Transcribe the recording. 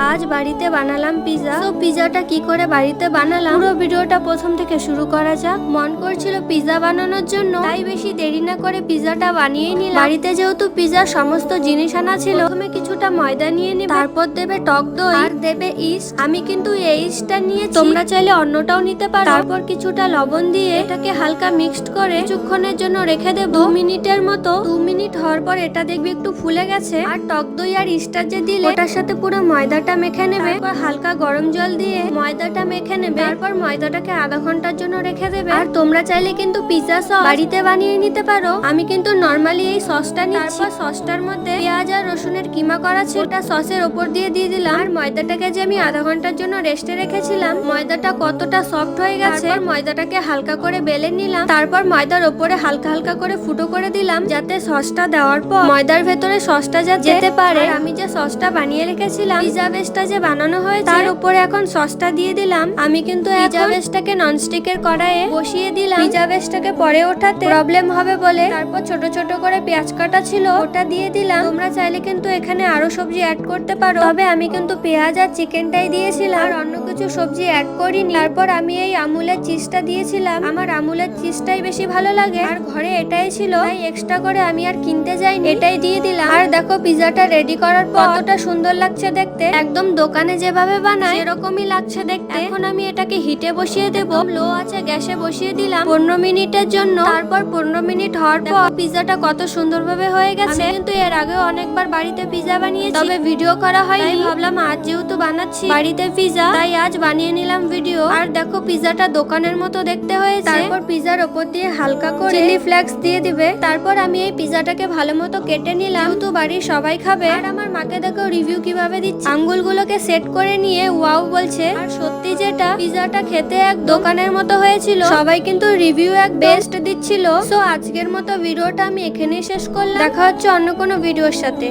আজ বাড়িতে বানালাম পিজা। তো পিজাটা কি করে বাড়িতে বানালাম পুরো ভিডিওটা প্রথম থেকে শুরু করা যাক। মন করছিল পিজা বানানোর জন্য, তাই বেশি দেরি না করে পিজাটা বানিয়ে নিলাম। বাড়িতে যেহেতু পিজার সমস্ত জিনিস আনা ছিল, প্রথমে কিছুটা ময়দা নিয়ে নিবে, তারপর দেবে টক দই আর দেবে ইস্ট। আমি কিন্তু এই ইস্টটা নিয়েছি, তোমরা চাইলে অন্যটাও নিতে পারো। তারপর কিছুটা লবণ দিয়ে এটাকে হালকা মিক্সড করে কিছুক্ষণের জন্য রেখে দেব, 2 মিনিটের মতো। 2 মিনিট হওয়ার পর এটা দেখবি একটু ফুলে গেছে। আর টক দই আর ইস্টার যে দিলে ওটার সাথে পুরো ময়দাটা মেখে নেবে। তারপর হালকা গরম জল দিয়ে ময়দাটা মেখে নেবে। তারপর ময়দাটাকে আধা ঘন্টার জন্য রেখে দেবে। আর তোমরা চাইলে কিন্তু পিজা সস বাড়িতে বানিয়ে নিতে পারো। আমি কিন্তু নরমালি এই সসটা নিচ্ছি। তারপর সসটার মধ্যে পেঁয়াজ আর রসুনের কিমা করা ছিল, ওটা সসের ওপর দিয়ে দিলাম। আর ময়দাটাকে যে আমি আধা ঘন্টার জন্য রেস্টে রেখেছিলাম, ময়দাটা কতটা সফট হয়ে গেছে। ময়দাটাকে হালকা করে বেলে নিলাম। তারপর ময়দার ওপরে হালকা হালকা করে ফুটো করে দিলাম, যাতে সসটা দেওয়ার পর ময়দার ভেতরে সসটা যেতে পারে। আমি যে সসটা বানিয়ে রেখেছিলাম, পিজা বেসটা যে বানানো হয়েছে, তার উপরে এখন সসটা দিয়ে দিলাম। আমি কিন্তু পিজা বেসটাকে ননস্টিকের কড়াইয়ে বসিয়ে দিলাম। পিজা বেসটাকে পরে ওঠাতে প্রবলেম হবে বলে তারপর ছোট ছোট করে পেঁয়াজ কাটা ছিল ওটা দিয়ে দিলাম। তোমরা চাইলে কিন্তু এখানে আরো সবজি অ্যাড করতে পারো, তবে আমি কিন্তু পেঁয়াজ আর চিকেনটাই দিয়েছিলাম, আর অন্য কিছু সবজি অ্যাড করিনি। তারপর আমি এই আমুলের চিজটা দিয়েছিলাম। আমার আমুলের চিজটাই বেশি ভালো লাগে, আর ঘরে এটাই ছিল, তাই এক্সট্রা করে আমি আর কিনতে যাইনি, এটাই দিয়ে দিলাম। আর দেখো পিজাটা রেডি করার পর কতটা সুন্দর লাগছে দেখতে, একদম দোকানে যেভাবে বানায় এরকমই লাগছে দেখতে। এখন আমি এটাকে হিটে বসিয়ে দেব, লো আছে গ্যাসে বসিয়ে দিলাম 15 মিনিটের জন্য। তারপর 15 মিনিট হওয়ার পর পিজাটা কত সুন্দরভাবে হয়ে গেছে। কিন্তু এর আগেও অনেকবার বাড়িতে পিজা বানিয়েছি, তবে ভিডিও করা হয়নি। ভাবলাম আজ যেহেতু বানাচ্ছি বাড়িতে পিজা, তাই আজ বানিয়ে নিলাম ভিডিও। আর দেখো পিজাটা দোকানের মতো দেখতে হয়েছে। তারপর পিজার ওপর দিয়ে হালকা করে চিলি ফ্লেক্স দিয়ে দিবে। তারপর আমি এই পিজাটাকে ভালো মতো কেটে নিলাম, যেহেতু বাড়ির সবাই খাবে। আর আমার মাকে দেখো রিভিউ কিভাবে দিচ্ছে, আঙ্গুলগুলোকে সেট করে নিয়ে ওয়াও বলছে। আর সত্যি যেটা পিজাটা খেতে এক দোকানের মতো হয়েছিল, সবাই কিন্তু রিভিউ এক বেস্ট দিচ্ছিল। সো আজকের মতো ভিডিওটা আমি এখানেই শেষ করলাম। দেখা হচ্ছে অন্য কোনো ভিডিওর সাথে।